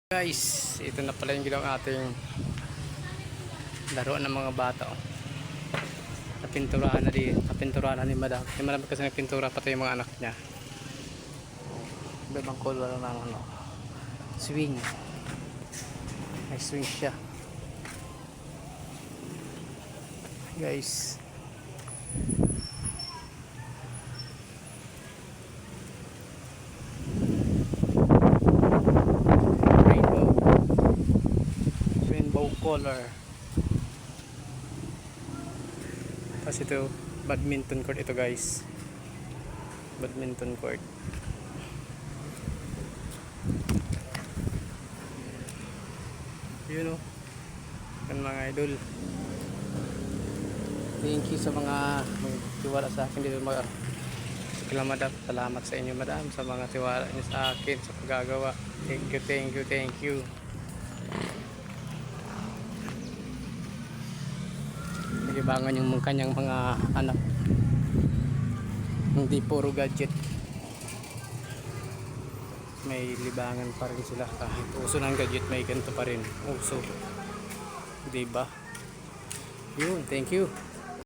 Guys, ito na pala yung ginawang ating laro ng mga bata. Napinturahan na ni Madam. Yung Madam kasi nagpintura pati yung mga anak niya. Iba-ibang color ng swing. May swing siya. Guys. Rainbow color. Tapos ito, badminton court ito guys. Badminton court. Yun o. Yan mga idol. Thank you sa mga tiwala sa akin dito mga kila Madam. Salamat sa inyo Madam sa mga tiwala niyo sa akin sa paggagawa. Thank you, thank you, thank you. Nagibangan yung kanyang mga anak. Hindi puro gadget. May libangan pa rin sila kahit uso ng gadget, may ganito pa rin uso, diba? Yun, thank you.